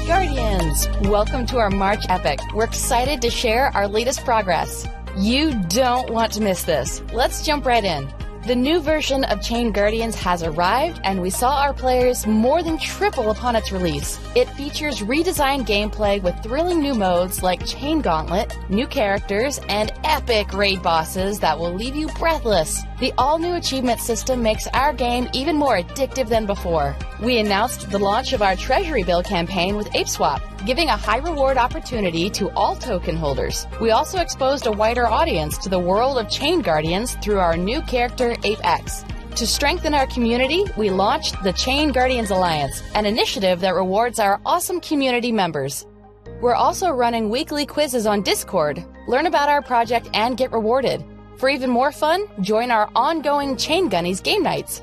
Guardians! Welcome to our March Epic. We're excited to share our latest progress. You don't want to miss this. Let's jump right in. The new version of ChainGuardians has arrived, and we saw our players more than triple upon its release. It features redesigned gameplay with thrilling new modes like Chain Gauntlet, new characters, and epic raid bosses that will leave you breathless. The all-new achievement system makes our game even more addictive than before. We announced the launch of our Treasury Bill campaign with ApeSwap, giving a high-reward opportunity to all token holders. We also exposed a wider audience to the world of ChainGuardians through our new character, ApeX. To strengthen our community, we launched the ChainGuardians Alliance, an initiative that rewards our awesome community members. We're also running weekly quizzes on Discord. Learn about our project and get rewarded. For even more fun, join our ongoing Chain Gunnies game nights.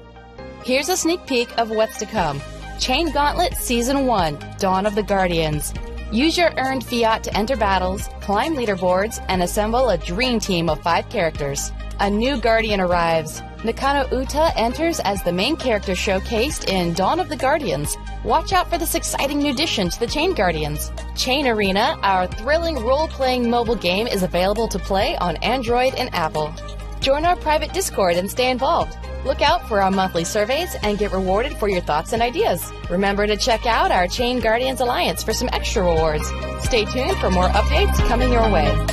Here's a sneak peek of what's to come. Chain Gauntlet Season 1, Dawn of the Guardians. Use your earned fiat to enter battles, climb leaderboards, and assemble a dream team of 5 characters. A new Guardian arrives. Nakano Uta enters as the main character showcased in Dawn of the Guardians. Watch out for this exciting new addition to the Chain Guardians. Chain Arena, our thrilling role-playing mobile game, is available to play on Android and Apple. Join our private Discord and stay involved. Look out for our monthly surveys and get rewarded for your thoughts and ideas. Remember to check out our Chain Guardians Alliance for some extra rewards. Stay tuned for more updates coming your way.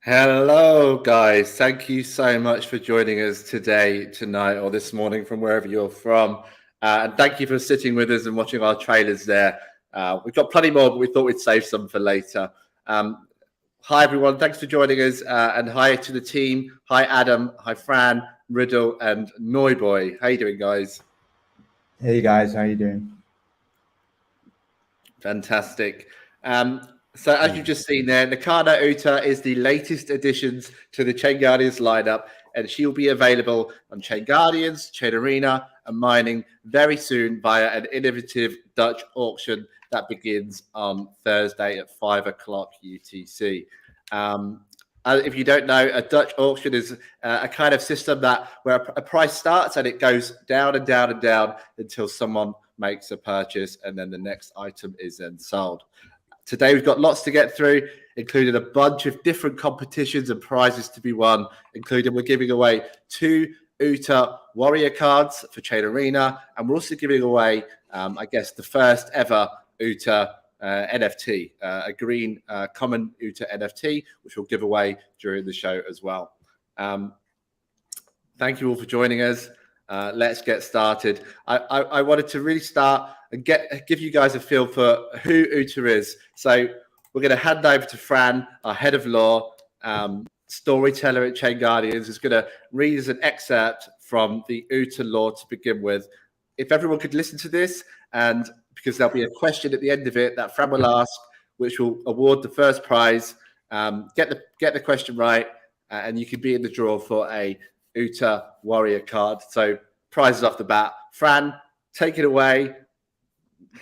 Hello, guys. Thank you so much for joining us today, tonight, or this morning from wherever you're from. And thank you for sitting with us and watching our trailers there. We've got plenty more, but we thought we'd save some for later. Hi, everyone. Thanks for joining us. And hi to the team. Hi, Adam. Hi, Fran, Riddle, and Noiboy. How you doing, guys? Hey, guys. How you doing? Fantastic. So as you've just seen there, Nakano Uta is the latest additions to the ChainGuardians lineup, and she'll be available on ChainGuardians, Chain Arena, and mining very soon via an innovative Dutch auction that begins on Thursday at 5 o'clock UTC. If you don't know, a Dutch auction is a kind of system where a price starts and it goes down and down and down until someone makes a purchase, and then the next item is then sold. Today, we've got lots to get through, including a bunch of different competitions and prizes to be won, including we're giving away 2 Uta Warrior cards for Chain Arena, and we're also giving away, I guess, the first ever Uta NFT, a green common Uta NFT, which we'll give away during the show as well. Thank you all for joining us. Let's get started. I wanted to really start and give you guys a feel for who Uta is. So we're going to hand over to Fran, our head of law, storyteller at ChainGuardians, who's going to read us an excerpt from the Uta law to begin with. If everyone could listen to this, and because there'll be a question at the end of it that Fran will ask, which will award the first prize. Get the question right, and you can be in the draw for a Uta Warrior card. So prizes off the bat. Fran, take it away.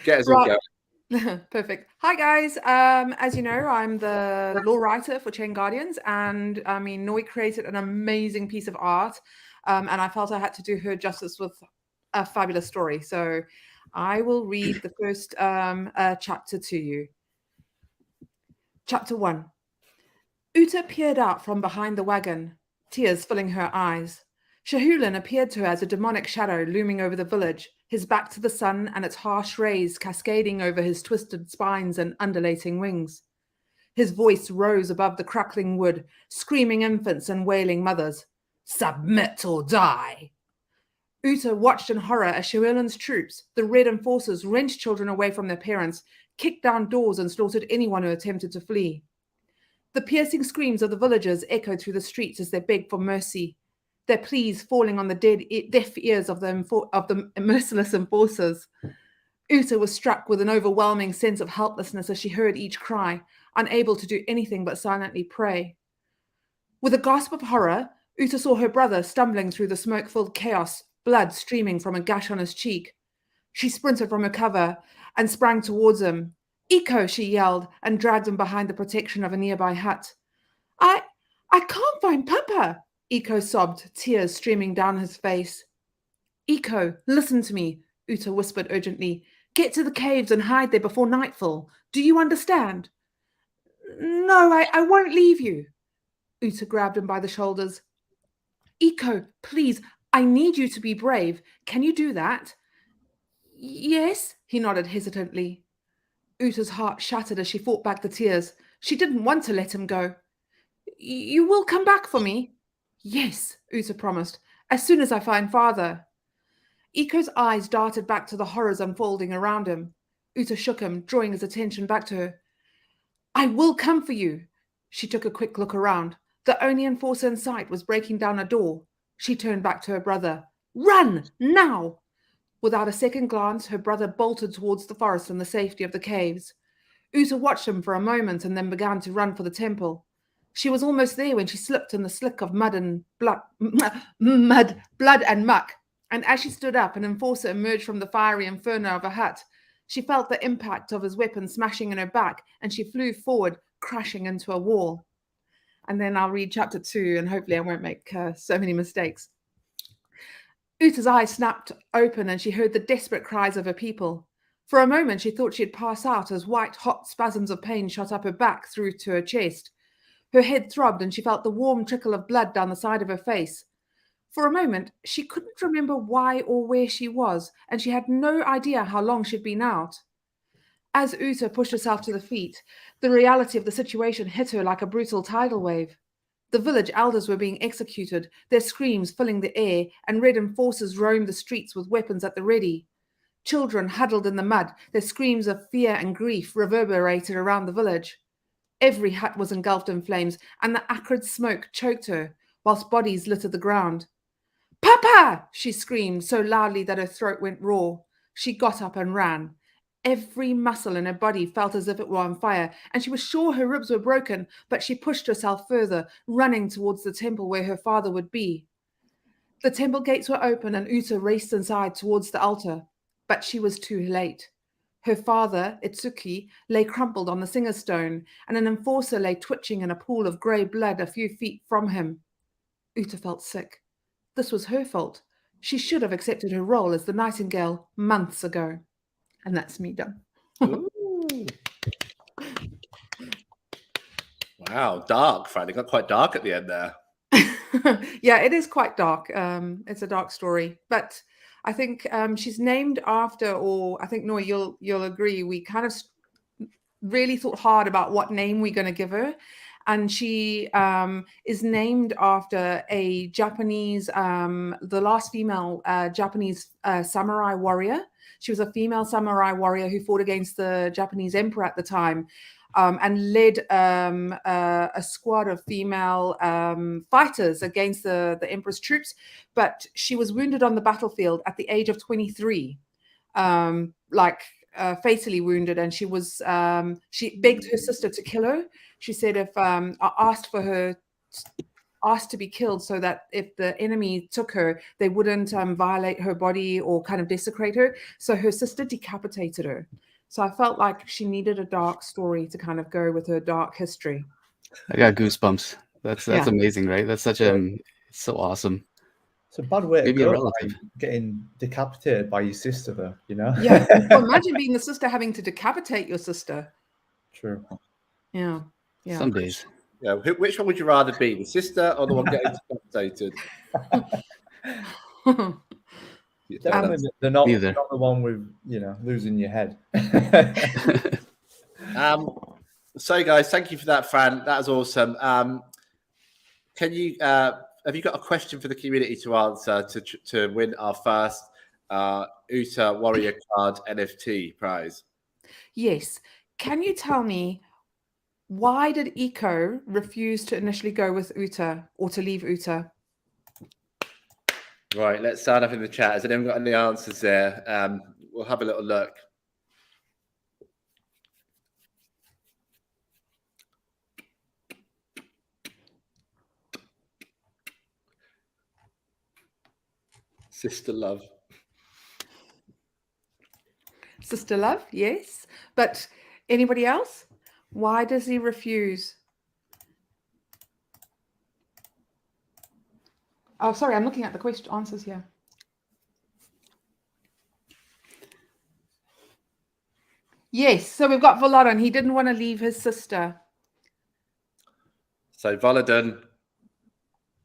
Get us all going. Perfect. Hi, guys. As you know, I'm the law writer for ChainGuardians, and I mean, Noi created an amazing piece of art, and I felt I had to do her justice with a fabulous story. So I will read the first chapter to you. Chapter 1. Uta peered out from behind the wagon, tears filling her eyes. Shahulin appeared to her as a demonic shadow looming over the village, his back to the sun and its harsh rays cascading over his twisted spines and undulating wings. His voice rose above the crackling wood, screaming infants and wailing mothers. Submit or die. Uta watched in horror as Llewellyn's troops, the Red Enforcers, wrenched children away from their parents, kicked down doors and slaughtered anyone who attempted to flee. The piercing screams of the villagers echoed through the streets as they begged for mercy, their pleas falling on the deaf ears of the merciless enforcers. Uta was struck with an overwhelming sense of helplessness as she heard each cry, unable to do anything but silently pray. With a gasp of horror, Uta saw her brother stumbling through the smoke-filled chaos, blood streaming from a gash on his cheek. She sprinted from her cover and sprang towards him. Iko, she yelled, and dragged him behind the protection of a nearby hut. I can't find Papa, Iko sobbed, tears streaming down his face. Iko, listen to me, Uta whispered urgently. Get to the caves and hide there before nightfall. Do you understand? No, I won't leave you. Uta grabbed him by the shoulders. Iko, please, I need you to be brave. Can you do that? Yes, he nodded hesitantly. Uta's heart shattered as she fought back the tears. She didn't want to let him go. You will come back for me? Yes, Uta promised, as soon as I find Father. Iko's eyes darted back to the horrors unfolding around him. Uta shook him, drawing his attention back to her. I will come for you. She took a quick look around. The only enforcer in sight was breaking down a door. She turned back to her brother. Run, now! Without a second glance, her brother bolted towards the forest and the safety of the caves. Uta watched him for a moment and then began to run for the temple. She was almost there when she slipped in the slick of blood and muck. And as she stood up, an enforcer emerged from the fiery inferno of a hut. She felt the impact of his weapon smashing in her back, and she flew forward, crashing into a wall. And then I'll read chapter 2, and hopefully I won't make so many mistakes. Uta's eyes snapped open, and she heard the desperate cries of her people. For a moment, she thought she'd pass out as white, hot spasms of pain shot up her back through to her chest. Her head throbbed, and she felt the warm trickle of blood down the side of her face. For a moment, she couldn't remember why or where she was, and she had no idea how long she'd been out. As Uta pushed herself to the feet, the reality of the situation hit her like a brutal tidal wave. The village elders were being executed, their screams filling the air, and Red Enforcers roamed the streets with weapons at the ready. Children huddled in the mud, their screams of fear and grief reverberated around the village. Every hut was engulfed in flames, and the acrid smoke choked her, whilst bodies littered the ground. Papa! She screamed so loudly that her throat went raw. She got up and ran. Every muscle in her body felt as if it were on fire, and she was sure her ribs were broken, but she pushed herself further, running towards the temple where her father would be. The temple gates were open, and Uta raced inside towards the altar, but she was too late. Her father, Itsuki, lay crumpled on the singer stone, and an enforcer lay twitching in a pool of grey blood a few feet from him. Uta felt sick. This was her fault. She should have accepted her role as the Nightingale months ago. And that's me done. Wow, dark, Fran. It got quite dark at the end there. Yeah, it is quite dark. It's a dark story. But I think she's named after, or I think, Noy, you'll agree, we kind of really thought hard about what name we're going to give her. And she is named after a Japanese, the last female Japanese samurai warrior. She was a female samurai warrior who fought against the Japanese emperor at the time and led a squad of female fighters against the emperor's troops. But she was wounded on the battlefield at the age of 23, fatally wounded. And she begged her sister to kill her. She said if asked to be killed so that if the enemy took her, they wouldn't violate her body or kind of desecrate her. So her sister decapitated her. So I felt like she needed a dark story to kind of go with her dark history. I got goosebumps. That's amazing, right? That's such it's so awesome. It's a bad way to go, relative. Getting decapitated by your sister, though, you know? Yeah. Well, imagine being the sister having to decapitate your sister. True. Yeah. Yeah. Some days. Yeah. Which one would you rather be, the sister or the one getting decapitated? They're not the one with, losing your head. So, guys, thank you for that, Fran. That was awesome. Can you have you got a question for the community to answer to win our first Uta Warrior Card NFT prize? Yes. Can you tell me, why did Eco refuse to initially go with Uta or to leave Uta? Right, let's start up in the chat. Has anyone got any answers there? We'll have a little look. Sister love. Sister love, yes. But anybody else? Why does he refuse? Oh, sorry, I'm looking at the question answers here. Yes, so we've got Volodon. He didn't want to leave his sister. So Volodon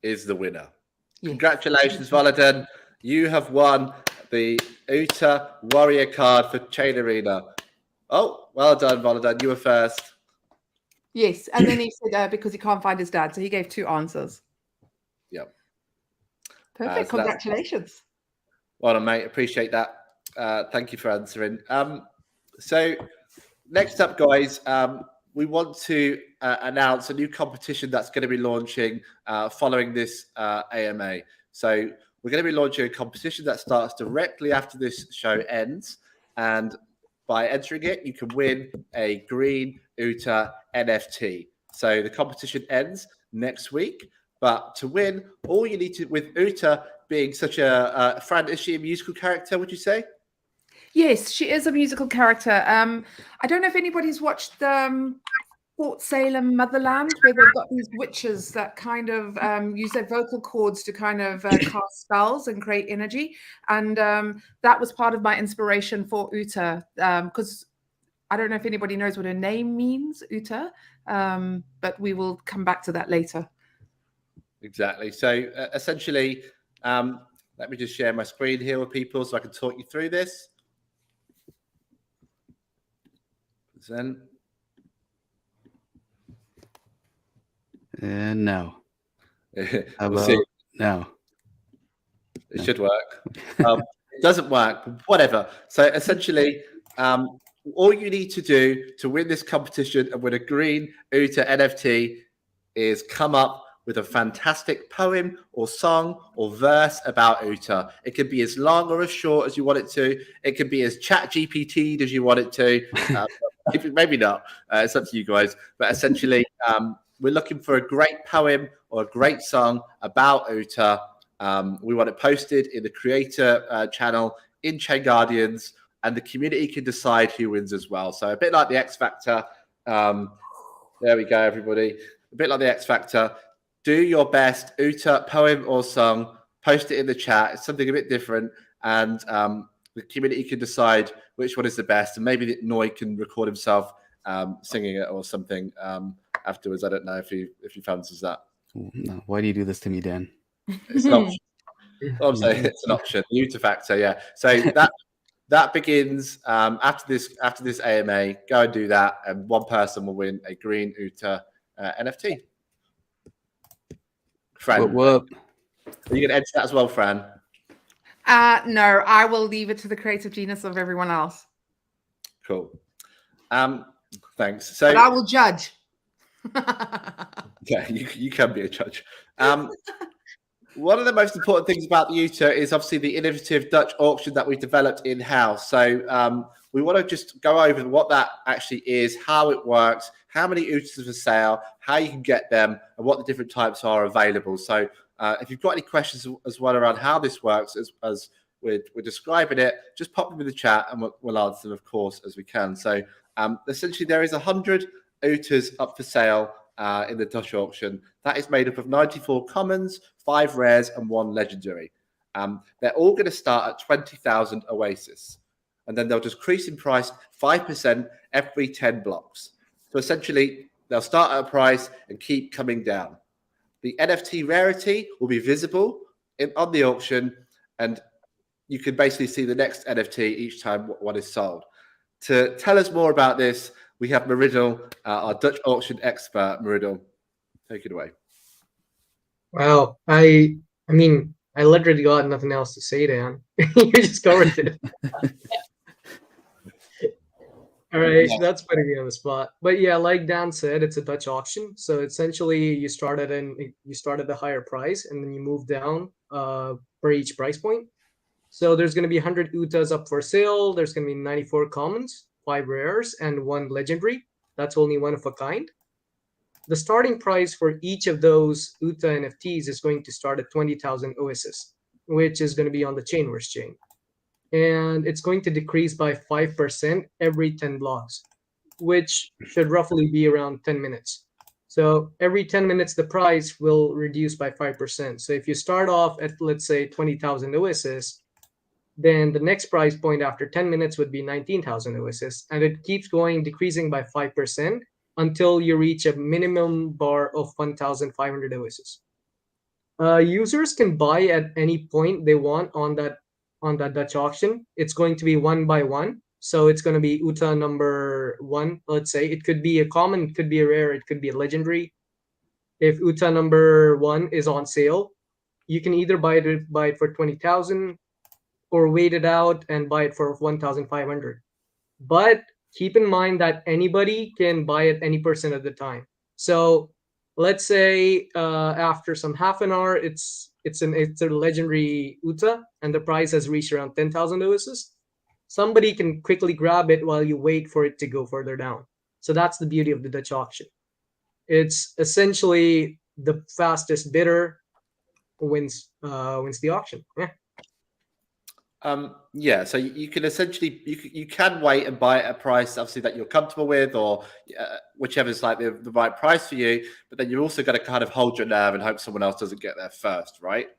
is the winner. Yes. Congratulations, Volodon. You have won the Uta Warrior card for Chain Arena. Oh, well done, Volodon. You were first. Yes, and then he said because he can't find his dad, so he gave 2 answers. Yep. Perfect. So congratulations. Well done, mate. Appreciate that. Thank you for answering. So next up, guys, we want to announce a new competition that's going to be launching following this AMA. So we're going to be launching a competition that starts directly after this show ends. And by entering it, you can win a green Uta NFT. So the competition ends next week. But to win, all you need to, with Uta being such a, Fran, is she a musical character, would you say? Yes, she is a musical character. I don't know if anybody's watched Fort Salem Motherland, where they've got these witches that kind of use their vocal cords to kind of cast spells and create energy. And that was part of my inspiration for Uta, because I don't know if anybody knows what her name means, Uta, but we will come back to that later. Exactly. So essentially, let me just share my screen here with people so I can talk you through this. Then. No. We'll see. No. It should work. It doesn't work. Whatever. So essentially, all you need to do to win this competition and win a green Uta NFT is come up with a fantastic poem or song or verse about Uta. It can be as long or as short as you want it to. It can be as chat GPT'd as you want it to. Maybe not. It's up to you guys. But essentially, we're looking for a great poem or a great song about Uta. We want it posted in the creator channel in ChainGuardians, and the community can decide who wins as well. So a bit like the X Factor. There we go, everybody. A bit like the X Factor. Do your best Uta poem or song. Post it in the chat. It's something a bit different, and the community can decide which one is the best. And maybe Noi can record himself singing it or something afterwards. I don't know if he fancies that. No. Why do you do this to me, Dan? It's an option. I'm saying it's an option. The Uta Factor, yeah. So that begins after this AMA. Go and do that, and one person will win a green Uta NFT. Fran, Whoop. are you going to enter that as well, Fran? No, I will leave it to the creative genius of everyone else. Cool. Thanks. So but I will judge. Yeah, you can be a judge. One of the most important things about the Uta is obviously the innovative Dutch auction that we've developed in-house. So we want to just go over what that actually is, how it works, how many Utas are for sale, how you can get them, and what the different types are available. So if you've got any questions as well around how this works, as we're describing it, just pop them in the chat and we'll answer them, of course, as we can. So essentially, there is 100 Utas up for sale in the Dutch auction. That is made up of 94 commons, 5 rares, and 1 legendary. They're all going to start at 20,000 Oasis, and then they'll decrease in price 5% every 10 blocks. So essentially, they'll start at a price and keep coming down. The NFT rarity will be visible on the auction, and you can basically see the next NFT each time one is sold. To tell us more about this, we have Meridel, our Dutch auction expert. Meridel, take it away. Wow, I mean, I literally got nothing else to say, Dan. You just covered it. All right, Yeah. that's putting me on the spot. But yeah, like Dan said, it's a Dutch auction. So essentially, you start at the higher price, and then you move down for each price point. So there's going to be 100 Utas up for sale. There's going to be 94 commons, 5 rares, and 1 legendary. That's only one of a kind. The starting price for each of those Uta NFTs is going to start at 20,000 OSS, which is going to be on the Chainverse chain. And it's going to decrease by 5% every 10 blocks, which should roughly be around 10 minutes. So every 10 minutes, the price will reduce by 5%. So if you start off at, let's say, 20,000 OSS, then the next price point after 10 minutes would be 19,000 OSS. And it keeps going, decreasing by 5% until you reach a minimum bar of 1,500 OSS. Users can buy at any point they want on that Dutch auction. It's going to be 1 by 1. So it's going to be Uta number 1, let's say. It could be a common, it could be a rare, it could be a legendary. If Uta number 1 is on sale, you can either buy it for 20,000 or wait it out and buy it for 1,500. But keep in mind that anybody can buy it any percent of the time. So let's say after some half an hour, it's a legendary Uta, and the price has reached around 10,000 OSS. Somebody can quickly grab it while you wait for it to go further down. So that's the beauty of the Dutch auction. It's essentially the fastest bidder wins the auction. Yeah. So you can essentially you can wait and buy at a price obviously that you're comfortable with, or whichever's like the right price for you. But then you're also got to kind of hold your nerve and hope someone else doesn't get there first, right?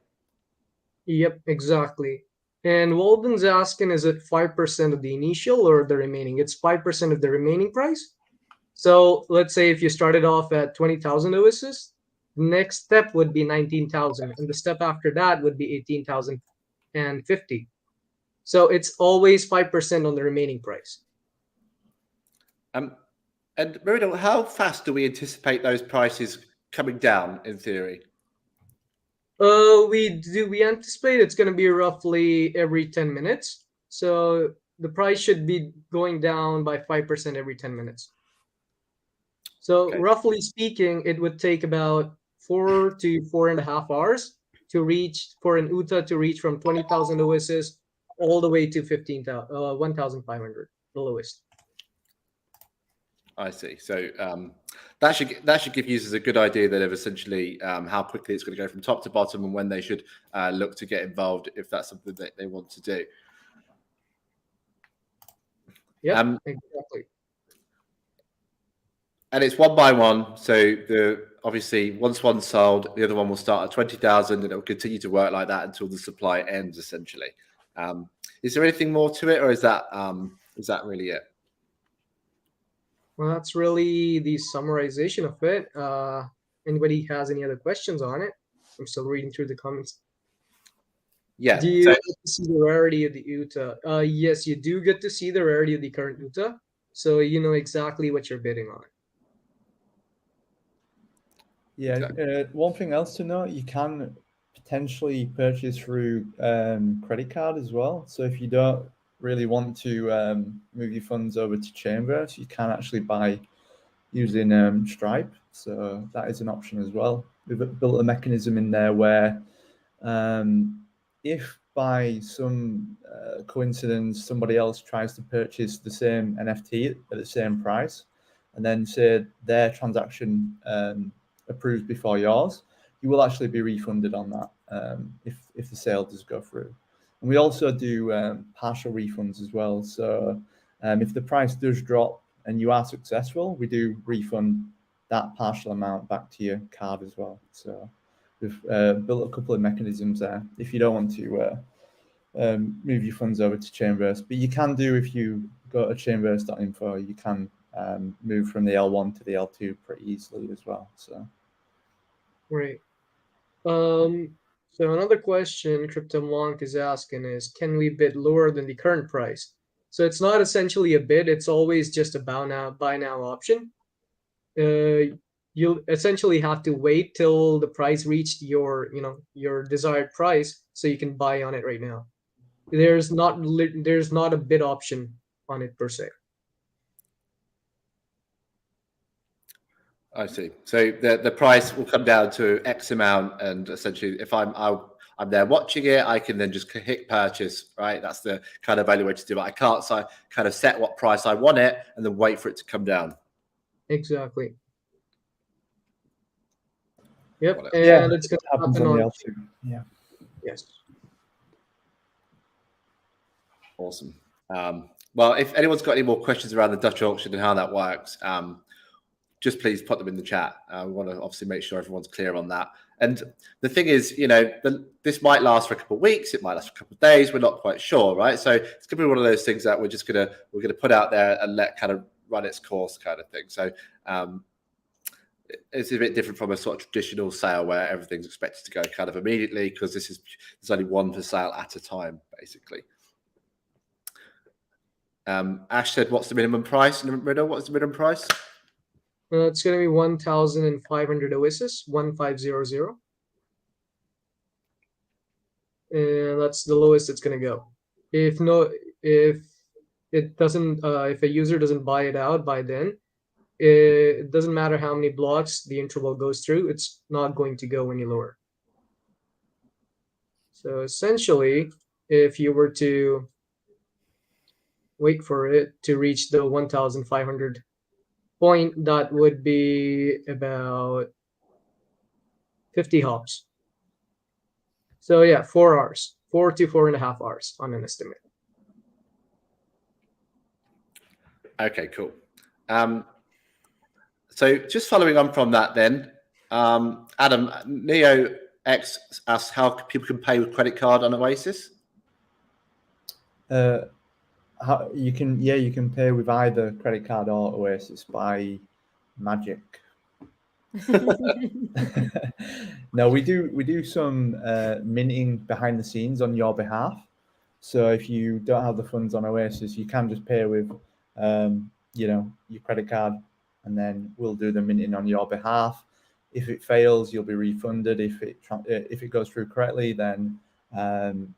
Yep, exactly. And Walden's asking, is it 5% of the initial or the remaining? It's 5% of the remaining price. So let's say if you started off at 20,000 OSS, next step would be 19,000, and the step after that would be 18,050. So it's always 5% on the remaining price. And Meridel, how fast do we anticipate those prices coming down in theory? We anticipate it's going to be roughly every 10 minutes. So the price should be going down by 5% every 10 minutes. So roughly speaking, it would take about 4 to 4.5 hours for an Uta to reach from 20,000 OSS all the way to 1,500, the lowest. I see. So that should give users a good idea that of essentially how quickly it's going to go from top to bottom and when they should look to get involved if that's something that they want to do. Yeah, exactly. And it's 1 by 1. So obviously once one's sold, the other one will start at 20,000, and it will continue to work like that until the supply ends. Essentially, is there anything more to it, or is that really it? Well, that's really the summarization of it. Anybody has any other questions on it? I'm still reading through the comments. Yeah. Do you get to see the rarity of the Uta? Yes, you do get to see the rarity of the current Uta, so you know exactly what you're bidding on. Yeah. One thing else to note, you can potentially purchase through credit card as well. So if you don't really want to move your funds over to Chainverse, you can actually buy using Stripe. So that is an option as well. We've built a mechanism in there where if by some coincidence somebody else tries to purchase the same NFT at the same price, and then say their transaction approves before yours, you will actually be refunded on that if the sale does go through. And we also do partial refunds as well. So if the price does drop and you are successful, we do refund that partial amount back to your card as well. So we've built a couple of mechanisms there if you don't want to move your funds over to Chainverse. But you can do, if you go to chainverse.info, you can move from the L1 to the L2 pretty easily as well. So Great. So another question Crypto Monk is asking is, can we bid lower than the current price? So it's not essentially a bid. It's always just a buy now option. You'll essentially have to wait till the price reached your desired price so you can buy on it right now. There's not a bid option on it per se. I see. So the price will come down to X amount, and essentially, if I'm there watching it, I can then just hit purchase, right? That's the kind of value way to do it. I can't kind of set what price I want it and then wait for it to come down. Exactly. Yep, and Yeah, it's going to happens happen on the on. L2. Yeah. Yes. Awesome. Well, if anyone's got any more questions around the Dutch auction and how that works, just please put them in the chat. We want to obviously make sure everyone's clear on that. And the thing is, this might last for a couple of weeks. It might last for a couple of days. We're not quite sure, right? So it's going to be one of those things that we're gonna put out there and let kind of run its course, kind of thing. So it's a bit different from a sort of traditional sale where everything's expected to go kind of immediately, because there's only one for sale at a time, basically. Ash said, "What's the minimum price?" Riddle, what's the minimum price? It's going to be 1,500 oasis, 1500, and that's the lowest it's going to go. If a user doesn't buy it out by then, it doesn't matter how many blocks the interval goes through, it's not going to go any lower. So essentially, if you were to wait for it to reach the 1,500 point, that would be about 50 hops. So yeah, 4 hours, 4 to 4.5 hours on an estimate. Okay, cool. So just following on from that then, Adam, Neo X asks how people can pay with credit card on Oasis. You can pay with either credit card or Oasis by magic. No, we do some minting behind the scenes on your behalf. So if you don't have the funds on Oasis, you can just pay with your credit card, and then we'll do the minting on your behalf. If it fails, you'll be refunded. If it goes through correctly, then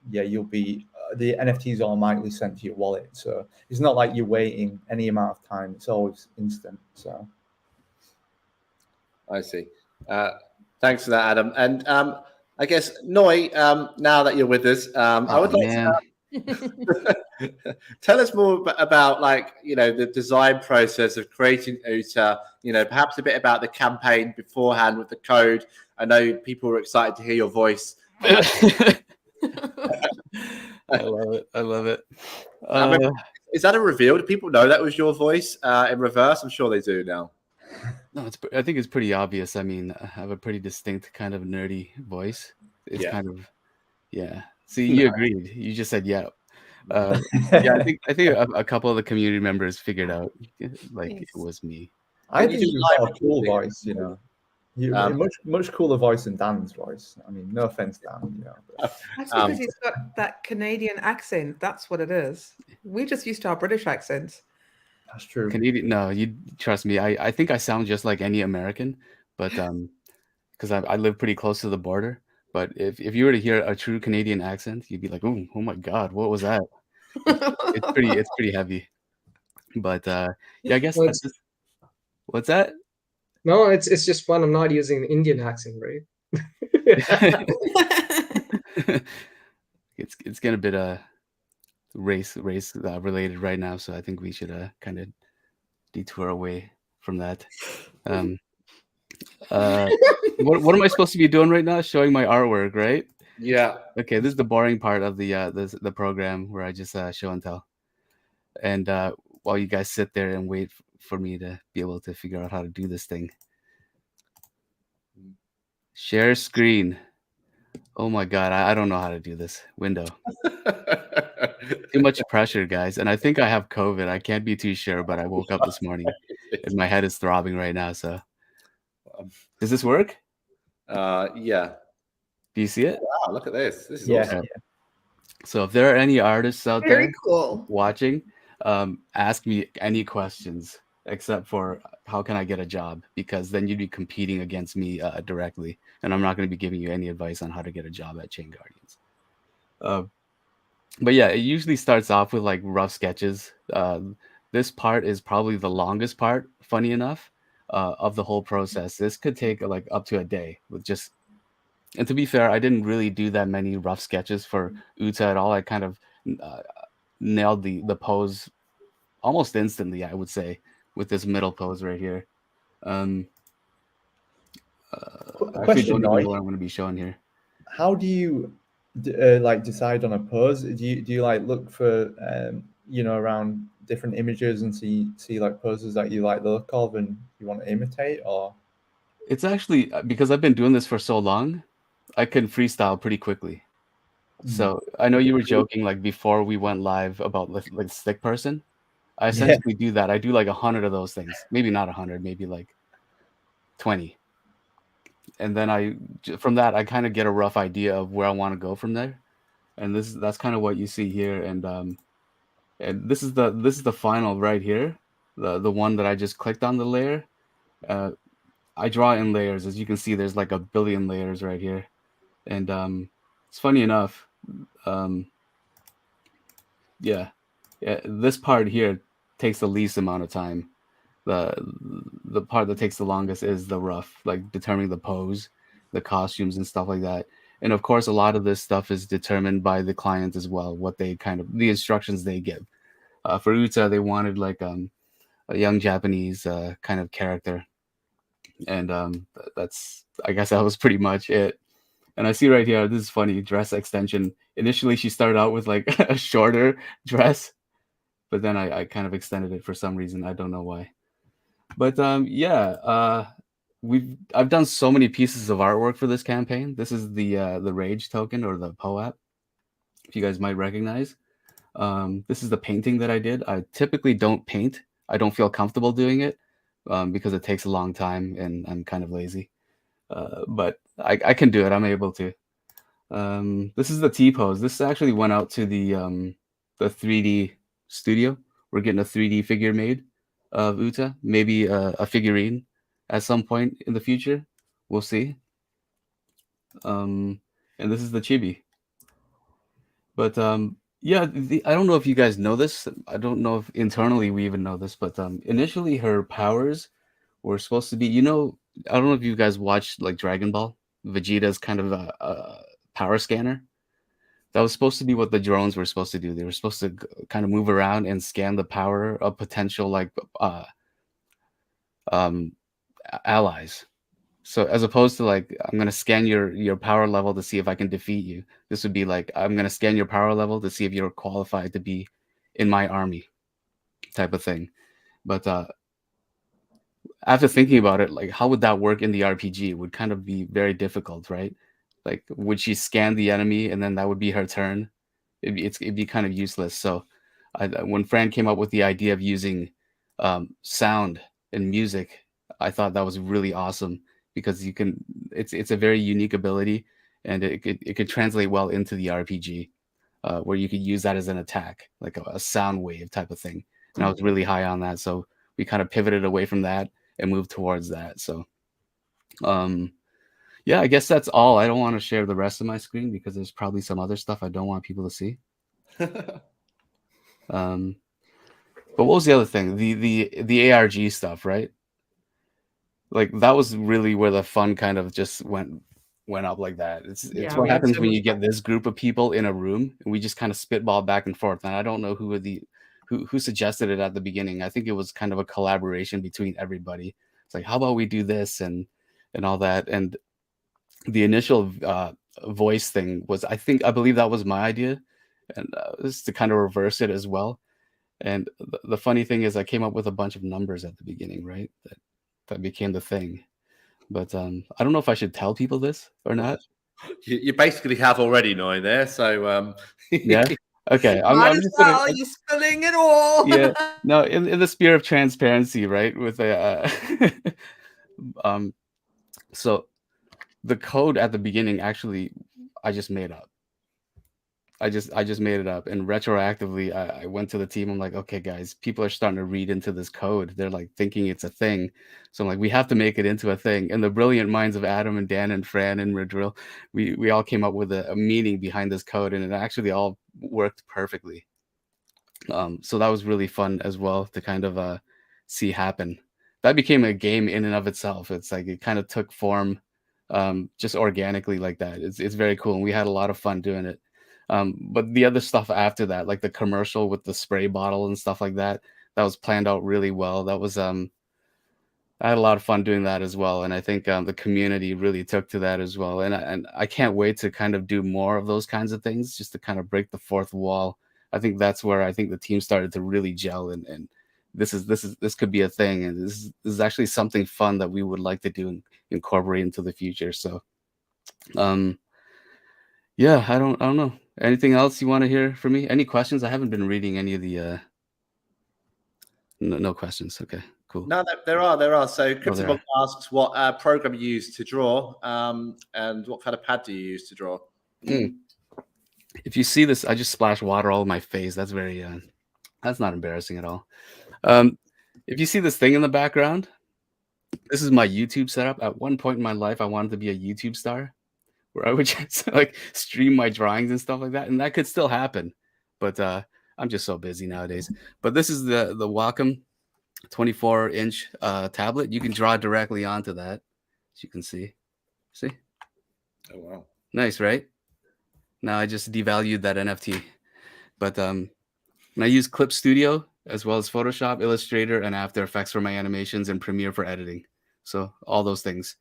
you'll be the NFTs are automatically sent to your wallet. So it's not like you're waiting any amount of time. It's always instant. So I see. Thanks for that, Adam. And I guess Noi, now that you're with us, I would like to tell us more about the design process of creating Uta. Perhaps a bit about the campaign beforehand with the code. I know people were excited to hear your voice. I love it. Is that a reveal? Do people know that was your voice in reverse? I'm sure they do now. No, I think it's pretty obvious. I mean, I have a pretty distinct kind of nerdy voice. It's kind of, yeah. See, you agreed. You just said yeah. I think a couple of the community members figured out it was me. I think you have a cool voice, much cooler voice than Dan's voice. I mean, no offense, Dan. That's because he's got that Canadian accent. That's what it is. We're just used to our British accents. That's true. Canadian? No, you trust me. I think I sound just like any American, but because I live pretty close to the border. But if you were to hear a true Canadian accent, you'd be like, oh my God, what was that? It's pretty heavy. But I guess that's just, what's that? No, it's just fun. I'm not using an Indian accent, right? It's getting a bit race related right now, so I think we should kind of detour away from that. What am I supposed to be doing right now? Showing my artwork, right? Yeah. Okay, this is the boring part of the program where I just show and tell, and while you guys sit there and wait for me to be able to figure out how to do this thing. Share screen. Oh my God, I don't know how to do this. Window. Too much pressure, guys. And I think I have COVID. I can't be too sure, but I woke up this morning and my head is throbbing right now. So does this work? Yeah. Do you see it? Wow, look at this. This is awesome. So if there are any artists out there cool. watching, ask me any questions except for how can I get a job, because then you'd be competing against me directly, and I'm not going to be giving you any advice on how to get a job at ChainGuardians. But yeah, it usually starts off with like rough sketches. This part is probably the longest part, funny enough, of the whole process. This could take like up to a day with just. And to be fair, I didn't really do that many rough sketches for Uta at all. I kind of uh, nailed the pose almost instantly, I would say, with this middle pose right here. I actually Question, don't even know Noy. what I'm going to be showing here. How do you like decide on a pose? Do you like look for around different images and see like poses that you like the look of and you want to imitate, or? It's actually because I've been doing this for so long, I can freestyle pretty quickly. So I know you were joking like before we went live about like stick person. I essentially do that. I do like 100 of those things. Maybe not 100, maybe like 20. And then from that I kind of get a rough idea of where I want to go from there. And that's kind of what you see here. And this is the final right here, the one that I just clicked on the layer. I draw in layers. As you can see, there's like a billion layers right here. And it's funny enough. Yeah, this part here takes the least amount of time. The part that takes the longest is the rough, like determining the pose, the costumes and stuff like that. And of course, a lot of this stuff is determined by the client as well, what they the instructions they give. For Uta, they wanted like a young Japanese kind of character, and I guess that was pretty much it. And I see right here, this is funny, dress extension. Initially, she started out with like a shorter dress, but then I kind of extended it for some reason. I don't know why. But yeah, I've done so many pieces of artwork for this campaign. This is the Rage token, or the POAP, if you guys might recognize. This is the painting that I did. I typically don't paint. I don't feel comfortable doing it because it takes a long time and I'm kind of lazy. But I can do it. I'm able to. This is the T pose. This actually went out to the 3D studio. We're getting a 3D figure made of Uta, maybe a figurine at some point in the future. We'll see. And this is the chibi. But yeah, I don't know if you guys know this. I don't know if internally we even know this, but initially her powers were supposed to be, I don't know if you guys watched like Dragon Ball. Vegeta's kind of a power scanner. That was supposed to be what the drones were supposed to do. They were supposed to kind of move around and scan the power of potential like allies. So as opposed to like, I'm gonna scan your power level to see if I can defeat you, this would be like, I'm gonna scan your power level to see if you're qualified to be in my army, type of thing. But after thinking about it, like how would that work in the RPG? It would kind of be very difficult, right? Like, would she scan the enemy and then that would be her turn? It'd be kind of useless. So when Fran came up with the idea of using sound and music, I thought that was really awesome, because it's a very unique ability, and it could translate well into the RPG, where you could use that as an attack, like a sound wave type of thing. And I was really high on that, so we kind of pivoted away from that and moved towards that. So yeah, I guess that's all. I don't want to share the rest of my screen because there's probably some other stuff I don't want people to see. But what was the other thing? The ARG stuff, right? Like that was really where the fun kind of just went up like that. It's Yeah, what we had happens so when much you get fun. this group of people in a room and we just kind of spitball back and forth. And I don't know who suggested it at the beginning. I think it was kind of a collaboration between everybody. It's like, how about we do this and all that. And the initial voice thing was, I believe that was my idea, and this to kind of reverse it as well. And the funny thing is, I came up with a bunch of numbers at the beginning, right? That became the thing. But I don't know if I should tell people this or not. You basically have already, Noy, there. So Yeah. Okay. Might I'm as just well. gonna. You're spilling it all. Yeah. No, in the spirit of transparency, right? With a so the code at the beginning, actually, I just made up. I just made it up, and retroactively I went to the team. I'm like, okay, guys, people are starting to read into this code. They're like thinking it's a thing. So I'm like, we have to make it into a thing. And the brilliant minds of Adam and Dan and Fran and Rodrill, we all came up with a meaning behind this code, and it actually all worked perfectly. So that was really fun as well to kind of see happen. That became a game in and of itself. It's like it kind of took form just organically like that. It's very cool, and we had a lot of fun doing it. But the other stuff after that, like the commercial with the spray bottle and stuff like that, that was planned out really well. That was I had a lot of fun doing that as well, and I think the community really took to that as well. And I can't wait to kind of do more of those kinds of things, just to kind of break the fourth wall. I think that's where I think the team started to really gel, and this could be a thing, and this is actually something fun that we would like to do and incorporate into the future. So, yeah, I don't know. Anything else you want to hear from me? Any questions? I haven't been reading any of the. No questions. Okay, cool. No, there are. So there Cryptoverse asks what program you use to draw, and what kind of pad do you use to draw? If you see this, I just splashed water all over my face. That's very that's not embarrassing at all. If you see this thing in the background, this is my YouTube setup. At one point in my life, I wanted to be a YouTube star, where I would just like stream my drawings and stuff like that, and that could still happen, but I'm just so busy nowadays. But this is the Wacom 24-inch tablet. You can draw directly onto that, as you can see. See? Oh wow, nice, right? Now I just devalued that NFT, but and I use Clip Studio as well as Photoshop, Illustrator, and After Effects for my animations, and Premiere for editing. So all those things.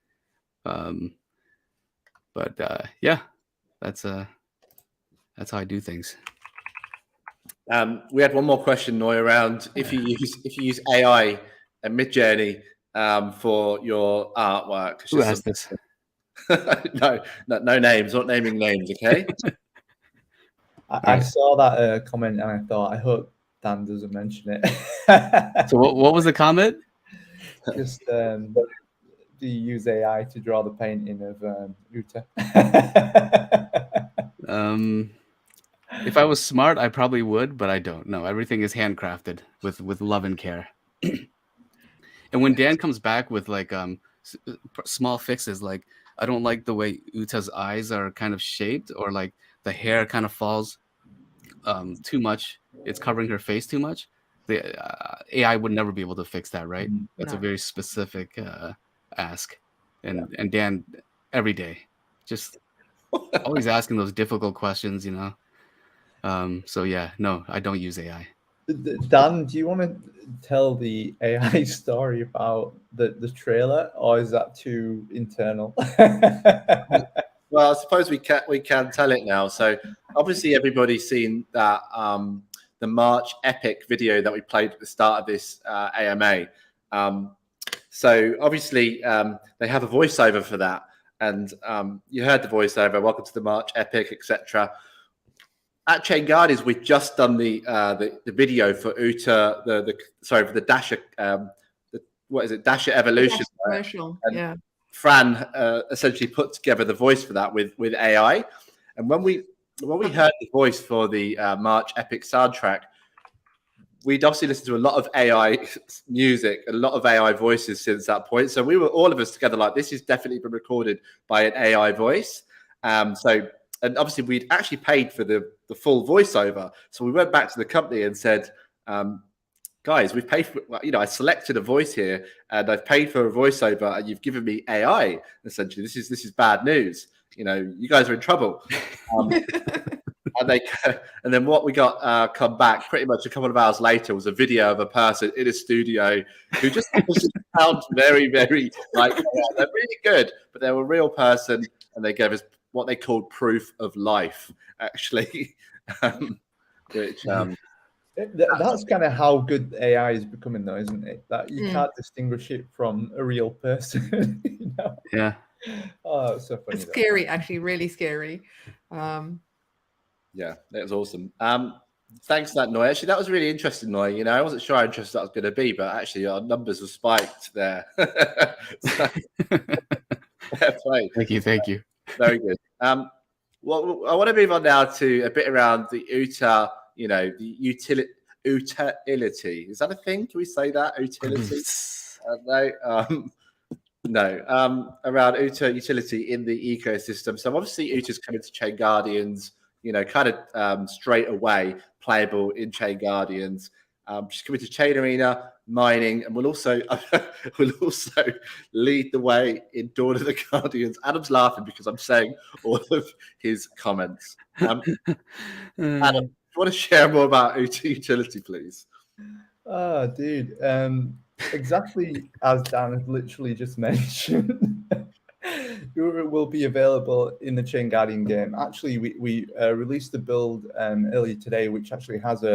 But yeah, that's how I do things. We had one more question, Noy, around if you use AI and Midjourney for your artwork. Who asked this? no names, not naming names, okay? I saw that comment and I thought, I hope Dan doesn't mention it. So what was the comment? Just do you use AI to draw the painting of Uta? If I was smart, I probably would, but I don't. No, everything is handcrafted with love and care. And when Dan comes back with like small fixes, like I don't like the way Uta's eyes are kind of shaped, or like the hair kind of falls too much. It's covering her face too much. The AI would never be able to fix that, right? That's a very specific ask. And Dan, every day, just always asking those difficult questions, you know. So yeah, no, I don't use AI. Dan, do you want to tell the AI story about the trailer, or is that too internal? Well, I suppose we can tell it now. So obviously everybody's seen that the March Epic video that we played at the start of this AMA. So obviously they have a voiceover for that, and you heard the voiceover. Welcome to the March Epic, etc. At ChainGuardians, we've just done the video for Uta, for the Dasher, what is it, Dasher Evolution? Commercial, yeah. Fran essentially put together the voice for that with AI, and when we heard the voice for the March Epic soundtrack, we'd obviously listened to a lot of AI music, a lot of AI voices since that point. So we were all of us together like, this has definitely been recorded by an AI voice. And obviously we'd actually paid for the full voiceover. So we went back to the company and said, guys, we've paid for, I selected a voice here and I've paid for a voiceover and you've given me AI. Essentially, this is bad news. You guys are in trouble. And then what we got come back pretty much a couple of hours later was a video of a person in a studio who just sound very, very like, they're really good, but they were a real person, and they gave us what they called proof of life, actually. Which that's kind of how good AI is becoming, though, isn't it? That you can't distinguish it from a real person. Yeah. Oh, it's so funny. It's scary, actually, really scary. Yeah, that was awesome. Thanks for that, Noy. Actually, that was really interesting, Noy. I wasn't sure how interested that was going to be, but actually our numbers were spiked there. Fair play. Thank you. Very good. Well, I want to move on now to a bit around the Uta, the utility. Utility, is that a thing? Can we say that? Utility? No. No, around Uta utility in the ecosystem. So obviously Uta's coming to ChainGuardians, kind of straight away playable in ChainGuardians. She's coming to Chain Arena, mining, and will also lead the way in Dawn of the Guardians. Adam's laughing because I'm saying all of his comments. Adam, do you want to share more about Uta utility, please? Oh, dude. Exactly as Dan has literally just mentioned, it will be available in the Chain Guardian game. Actually, we released the build earlier today, which actually has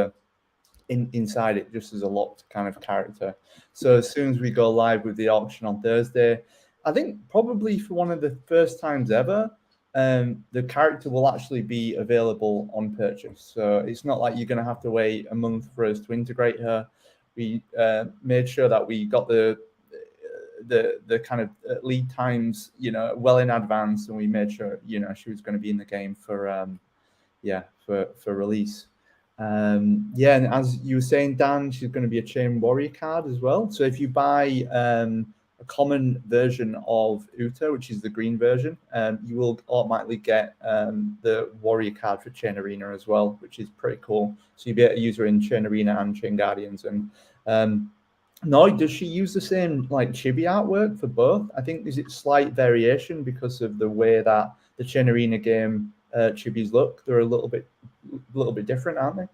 inside it just as a locked kind of character. So as soon as we go live with the auction on Thursday, I think probably for one of the first times ever, the character will actually be available on purchase. So it's not like you're going to have to wait a month for us to integrate her. We made sure that we got the kind of lead times, well in advance, and we made sure, she was going to be in the game for release. And as you were saying, Dan, she's going to be a Chain Warrior card as well. So if you buy a common version of Uta, which is the green version, you will automatically get the Warrior card for Chain Arena as well, which is pretty cool. So you'll be able to use her in Chain Arena and Chain Guardians. And no, does she use the same chibi artwork for both? I think is it slight variation because of the way that the Chain Arena game chibis look. They're a little bit different, aren't they?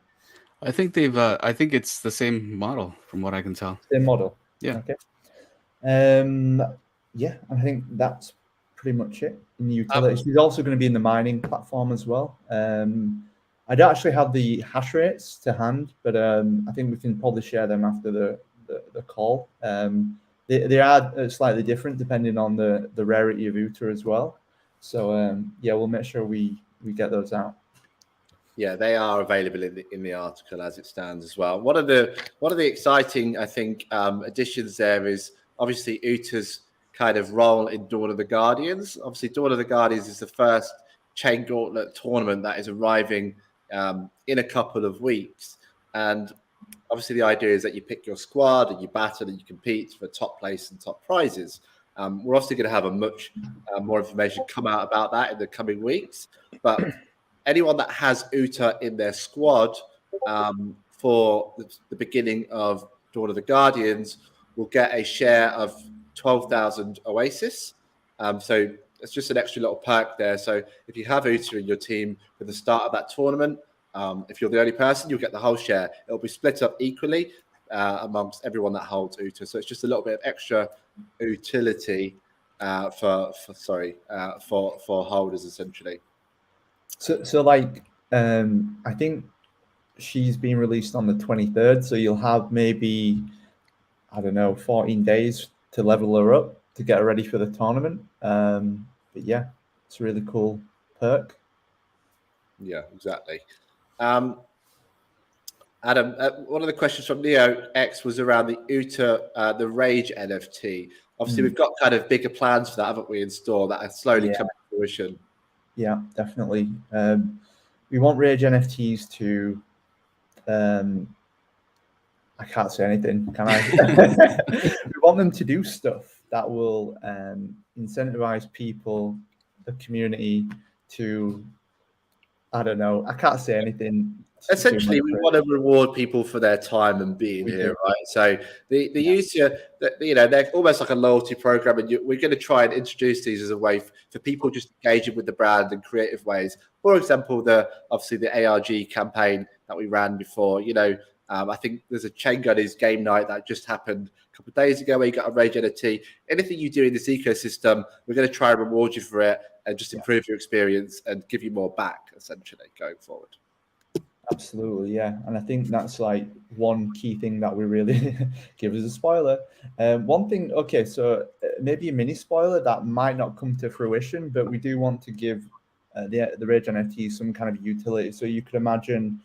I think they've. I think it's the same model, from what I can tell. Same model. Yeah. Okay. I think that's pretty much it in the utility. She's also going to be in the mining platform as well. I don't actually have the hash rates to hand, but I think we can probably share them after the call. They are slightly different depending on the rarity of Uta as well. So we'll make sure we get those out. Yeah, they are available in the article as it stands as well. One of the exciting, I think, additions there is obviously Uta's kind of role in Dawn of the Guardians. Obviously, Dawn of the Guardians is the first Chain Gauntlet tournament that is arriving in a couple of weeks, and obviously the idea is that you pick your squad and you battle and you compete for top place and top prizes. We're also going to have a much more information come out about that in the coming weeks, but anyone that has Uta in their squad for the beginning of Dawn of the Guardians will get a share of 12,000 Oasis. So it's just an extra little perk there. So if you have Uta in your team for the start of that tournament, if you're the only person, you'll get the whole share. It'll be split up equally amongst everyone that holds Uta. So it's just a little bit of extra utility for holders essentially. So I think she's been released on the 23rd. So you'll have maybe, 14 days to level her up to get her ready for the tournament. But yeah, it's a really cool perk. Yeah, exactly. Adam, one of the questions from Neo X was around the Uta, the Rage NFT. Obviously, we've got kind of bigger plans for that, haven't we, in store that are slowly coming to fruition. Yeah, definitely. We want Rage NFTs to... I can't say anything, can I? We want them to do stuff that will incentivize people, the community, to... I don't know. I can't say anything. Essentially, we want to reward people for their time and being here, right? So the user, they're almost like a loyalty program, and we're going to try and introduce these as a way for people just engaging with the brand in creative ways. For example, obviously the ARG campaign that we ran before. I think there's a ChainGuardians game night that just happened a couple of days ago where you got a Rage NFT. Anything you do in this ecosystem, we're going to try and reward you for it and just improve your experience and give you more back, essentially, going forward. Absolutely, yeah. And I think that's one key thing that we really give as a spoiler. One thing, okay, so maybe a mini spoiler that might not come to fruition, but we do want to give the Rage NFT some kind of utility. So you could imagine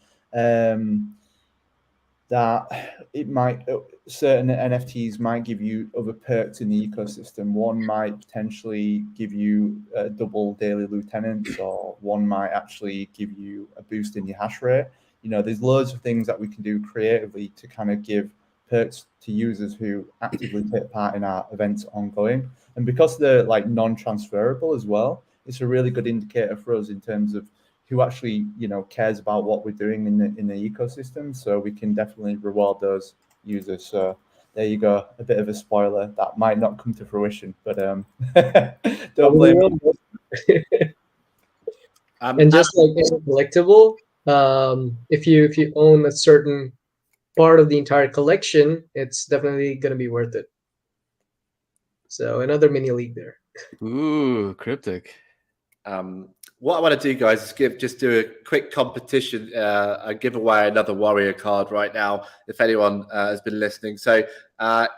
that it might certain NFTs might give you other perks in the ecosystem. One might potentially give you double daily lieutenants, or one might actually give you a boost in your hash rate. There's loads of things that we can do creatively to kind of give perks to users who actively take part in our events ongoing. And because they're like non-transferable as well, it's a really good indicator for us in terms of who actually cares about what we're doing in the ecosystem. So we can definitely reward those users. So there you go, a bit of a spoiler that might not come to fruition, but don't blame me. And just like any collectible, if you own a certain part of the entire collection, it's definitely going to be worth it. So another mini league there. Ooh, cryptic. What I want to do, guys, is just do a quick competition and give away another warrior card right now, if anyone has been listening. So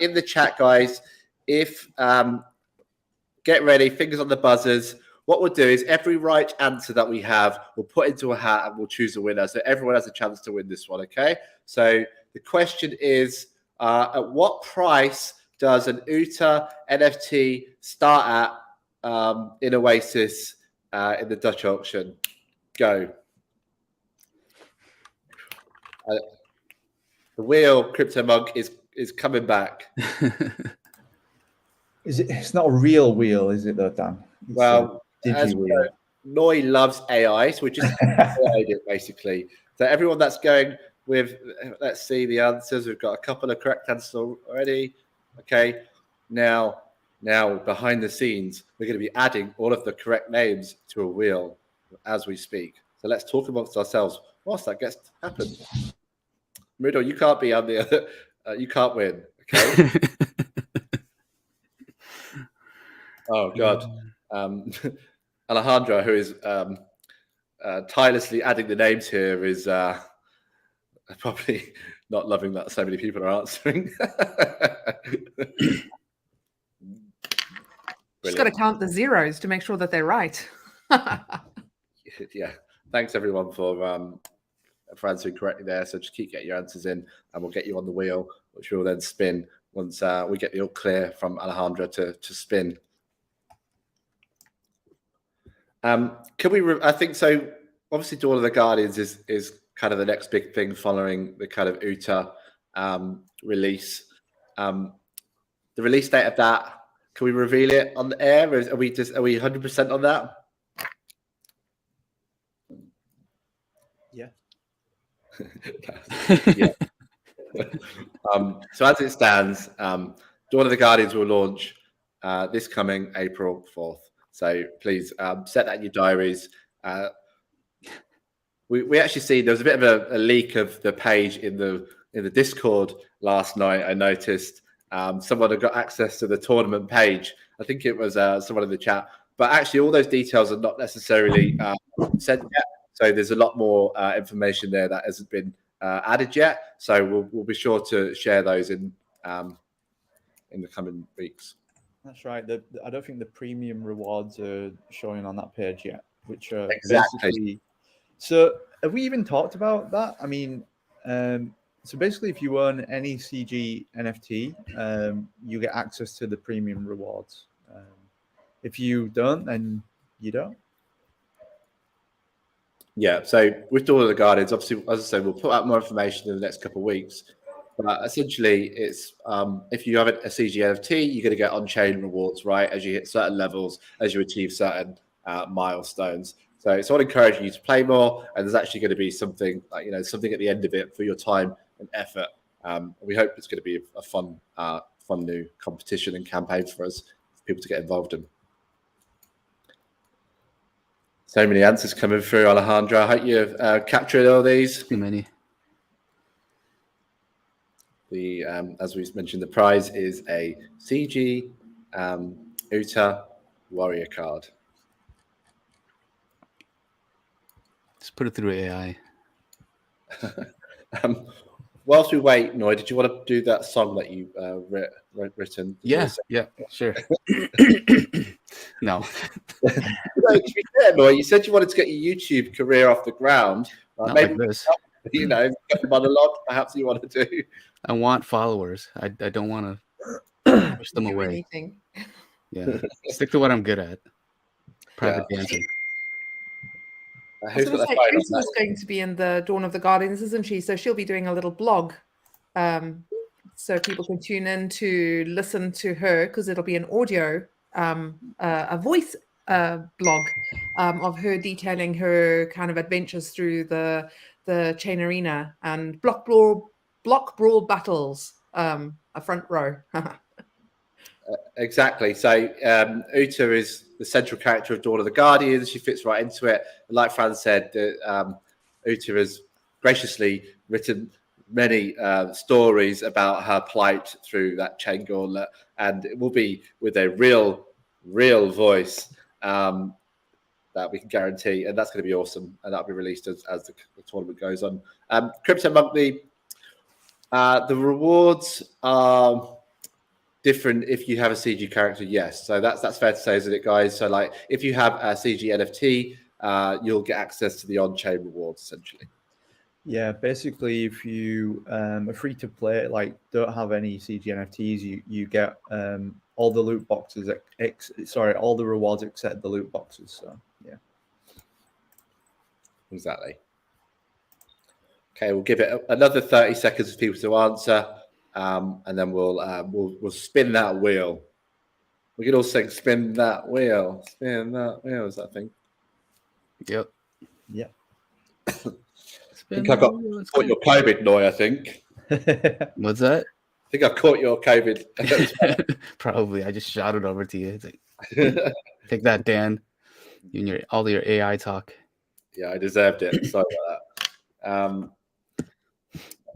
in the chat, guys, if get ready, fingers on the buzzers. What we'll do is every right answer that we have, we'll put into a hat and we'll choose a winner. So everyone has a chance to win this one, okay? So the question is, at what price does an Uta NFT start at in Oasis in the Dutch auction? Go. The wheel, Crypto Monk, is coming back. It's not a real wheel, is it though, Dan? It's as wheel. Noi loves AI, so we just applied it basically. So everyone that's going with, let's see the answers. We've got a couple of correct answers already. Okay, now behind the scenes, we're going to be adding all of the correct names to a wheel as we speak. So let's talk amongst ourselves whilst that gets happened. Mudo, you can't be on the other. You can't win. Okay. Oh God. Alejandro, who is tirelessly adding the names here, is probably not loving that so many people are answering. Just got to count the zeros to make sure that they're right. Yeah. Thanks everyone for answering correctly there. So just keep getting your answers in, and we'll get you on the wheel, which will then spin once we get the all clear from Alejandro to spin. Can we? I think so. Obviously, Dawn of the Guardians is kind of the next big thing following the kind of Uta release. The release date of that. Can we reveal it on the air? Are we 100% on that? Yeah. Yeah. So as it stands, Dawn of the Guardians will launch this coming April 4th. So please set that in your diaries. We actually see there was a bit of a leak of the page in the Discord last night. I noticed someone had got access to the tournament page. I think it was someone in the chat. But actually, all those details are not necessarily sent yet. So there's a lot more information there that hasn't been added yet. So we'll be sure to share those in the coming weeks. That's right. I don't think the premium rewards are showing on that page yet, which are Exactly. basically. So have we even talked about that? I mean, so basically, if you own any CG NFT, you get access to the premium rewards. If you don't, then you don't. Yeah, so with Dawn of the Guardians, obviously, as I said, we'll put out more information in the next couple of weeks. But essentially, it's if you have a CG NFT, you're going to get on-chain rewards, right? As you hit certain levels, as you achieve certain milestones. So it's all encouraging you to play more, and there's actually going to be something, something at the end of it for your time and effort. We hope it's going to be a fun new competition and campaign for us, for people to get involved in. So many answers coming through, Alejandro. I hope you've captured all these. Too many. As we mentioned, the prize is a CG Uta warrior card. Just put it through AI. Whilst we wait, Noy, did you want to do that song that you written? Yeah, sure. No. To be fair, Noy, you said you wanted to get your YouTube career off the ground. Not like this. you know, get them on a lot, perhaps you want to do. I want followers. I don't want to push them Do away. anything. Yeah, stick to what I'm good at. Private dancing. I was Who's going got to the say, phone on Uta is that? going to be in the Dawn of the Guardians, isn't she? So she'll be doing a little blog. So people can tune in to listen to her, because it'll be an audio, a voice blog of her detailing her kind of adventures through the chain arena and block brawl battles, a front row. Exactly. So Uta is the central character of Dawn of the Guardians. She fits right into it. And like Fran said, Uta has graciously written many stories about her plight through that chain gauntlet, and it will be with a real voice that we can guarantee, and that's going to be awesome, and that'll be released as the tournament goes on. Crypto Monthly, the rewards are different if you have a CG character, yes. So that's fair to say, isn't it, guys? So like if you have a CG NFT, you'll get access to the on-chain rewards essentially. Yeah, basically, if you are free to play, like don't have any CG NFTs, you get all the loot boxes. All the rewards except the loot boxes. So yeah, exactly. Okay, we'll give it another 30 seconds for people to answer, and then we'll spin that wheel. We can all sing "Spin That Wheel, Spin That Wheel." Is that thing? Yep. Yeah. I think I caught your COVID, Noy. I think. What's that? I think I caught your COVID. Probably. I just shouted over to you. It's like, take that, Dan. You and all your AI talk. Yeah, I deserved it. Sorry about that.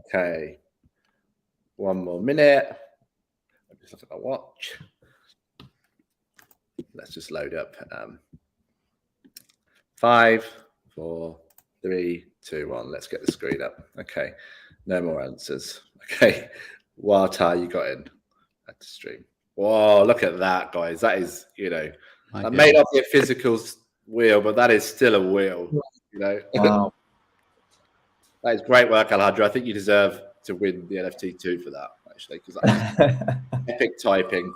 Okay. One more minute. I'm just looking at my watch. Let's just load up. 5, 4, 3, 2, 1. Let's get the screen up. Okay. No more answers. Okay. Wata, you got in at the stream. Whoa, look at that, guys. That is, that may not be a physical wheel, but that is still a wheel. Wow. That is great work, Alejandro. I think you deserve to win the NFT too for that, actually, because that is epic typing.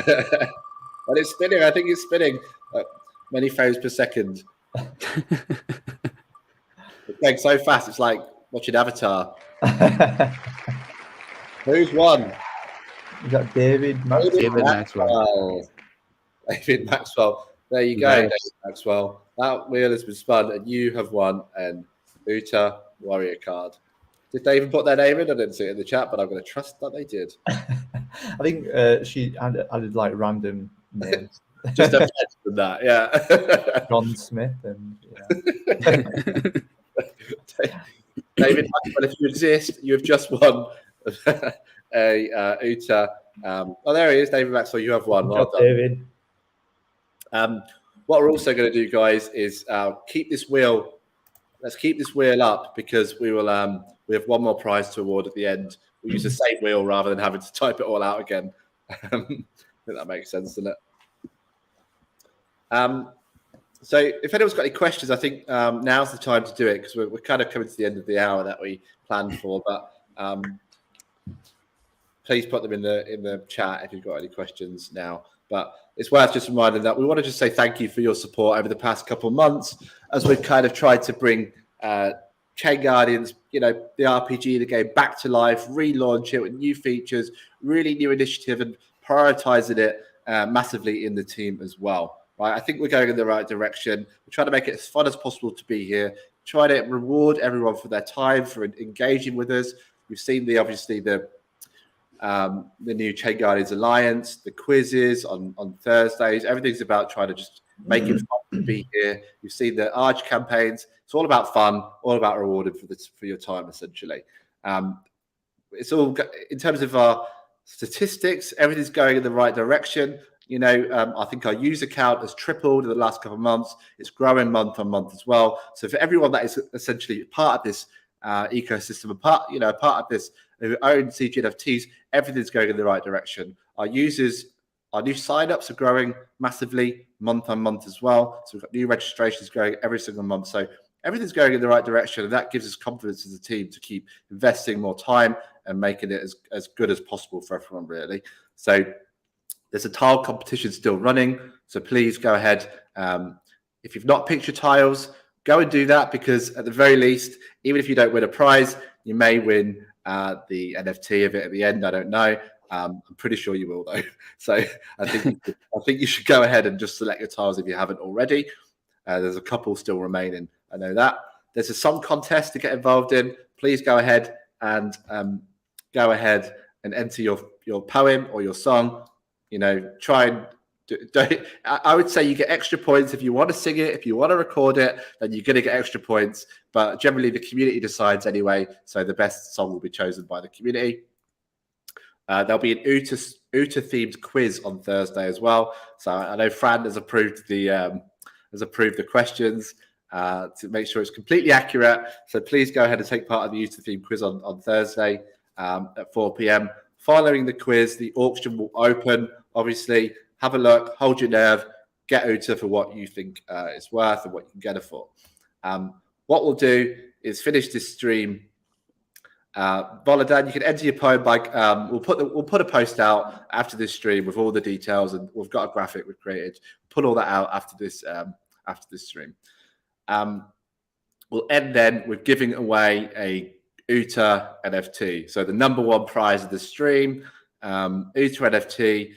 And it's spinning. I think it's spinning many frames per second. It's going so fast. It's like watching Avatar. Who's won? You got David Maxwell. David Maxwell. There you go, Nice. David Maxwell. That wheel has been spun, and you have won an Uta Warrior card. Did they even put their name in? I didn't see it in the chat, but I'm going to trust that they did. I think she added like random names. Just a better than that, yeah. John Smith and David Maxwell, if you exist, you have just won a Uta. Oh, there he is, David Maxwell. You have won. Well done. David. What we're also going to do, guys, is keep this wheel. Let's keep this wheel up because we will. We have one more prize to award at the end. We use the same wheel rather than having to type it all out again. I think that makes sense, doesn't it? So if anyone's got any questions, I think now's the time to do it because we're kind of coming to the end of the hour that we planned for. But please put them in the chat if you've got any questions now. But it's worth just reminding that we want to just say thank you for your support over the past couple of months as we've kind of tried to bring ChainGuardians, the RPG, the game back to life, relaunch it with new features, really new initiative, and prioritizing it massively in the team as well. Right? I think we're going in the right direction. We're trying to make it as fun as possible to be here. Try to reward everyone for their time, for engaging with us. We've seen the new ChainGuardians Alliance, the quizzes on Thursdays. Everything's about trying to just make it fun to be here. You've seen the Arch campaigns. It's all about fun, all about rewarding for your time, essentially. It's all in terms of our statistics. Everything's going in the right direction. I think our user count has tripled in the last couple of months. It's growing month on month as well. So for everyone that is essentially part of this ecosystem, a part of this who own CG NFTs, everything's going in the right direction. Our users, our new signups are growing massively month on month as well. So we've got new registrations growing every single month. So everything's going in the right direction, and that gives us confidence as a team to keep investing more time and making it as good as possible for everyone, really. So there's a tile competition still running, so please go ahead. If you've not picked your tiles, go and do that, because at the very least, even if you don't win a prize, you may win the NFT of it at the end. I don't know. I'm pretty sure you will, though. So I think you should go ahead and just select your tiles if you haven't already. There's a couple still remaining. I know that. There's a song contest to get involved in. Please go ahead and enter your poem or your song. Try and I would say you get extra points if you want to sing it. If you want to record it, then you're going to get extra points. But generally, the community decides anyway. So the best song will be chosen by the community. There'll be an Uta themed quiz on Thursday as well. So I know Fran has approved the questions to make sure it's completely accurate. So please go ahead and take part in the Uta themed quiz on Thursday at 4 p.m. Following the quiz, the auction will open. Obviously, have a look, hold your nerve, get Uta for what you think it's worth and what you can get it for. What we'll do is finish this stream. Voladan, you can enter your poem by we'll put a post out after this stream with all the details, and we've got a graphic we've created. Put all that out after this stream. We'll end then with giving away a Uta NFT. So the number one prize of the stream, Uta NFT,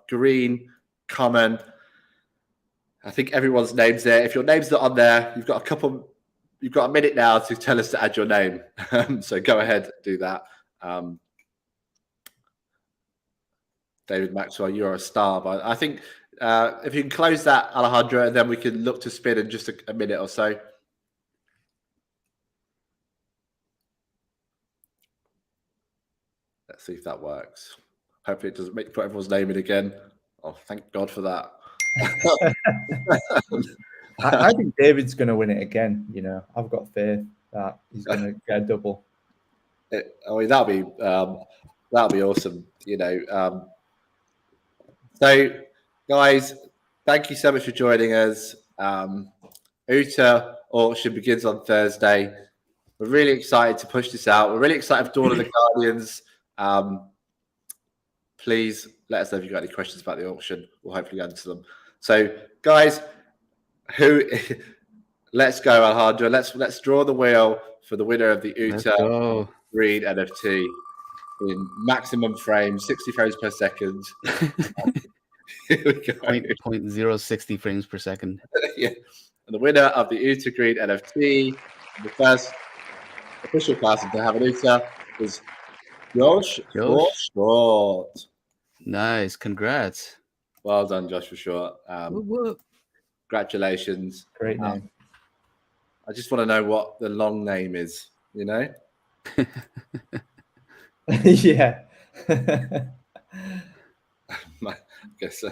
green, common. I think everyone's name's there. If your name's not on there, you've got a minute now to tell us to add your name. So go ahead, do that. David Maxwell, you're a star. But I think if you can close that, Alejandro, and then we can look to spin in just a minute or so. Let's see if that works. Hopefully it doesn't put everyone's name in again. Oh, thank God for that. I think David's going to win it again. I've got faith that he's going to get a double. That'll be awesome. So, guys, thank you so much for joining us. Uta auction begins on Thursday. We're really excited to push this out. We're really excited for Dawn of the Guardians. Please let us know if you've got any questions about the auction. We'll hopefully answer them. So, guys, let's go, Alejandro. Let's draw the wheel for the winner of the Uta Green NFT in maximum frames, 60 frames per second. Here we go. 0.060 frames per second. Yeah. And the winner of the Uta Green NFT, the first official person to have an Uta, is Josh Short. Nice. Congrats. Well done, Josh, for short. Congratulations. Great name. I just want to know what the long name is, Yeah. I guess so.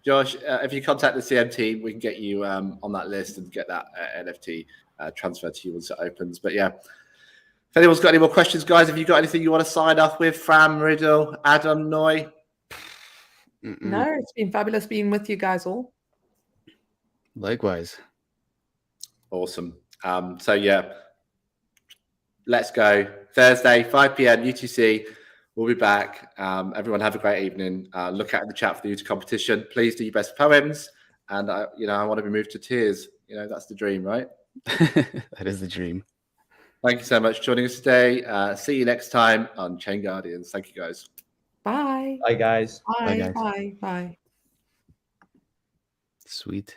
Josh, if you contact the CM team, we can get you on that list and get that NFT transferred to you once it opens. But yeah, if anyone's got any more questions, guys, have you got anything you want to sign off with? Fram, Riddle, Adam, Noy? No, it's been fabulous being with you guys all. Likewise. Awesome. So yeah, let's go. Thursday, 5 p.m. UTC. We'll be back. Everyone have a great evening. Look out in the chat for the Uta competition. Please do your best poems. And I want to be moved to tears. That's the dream, right? That is the dream. Thank you so much for joining us today. See you next time on Chain Guardians. Thank you, guys. Bye. Bye, guys. Bye. Bye, guys. Bye. Bye. Sweet.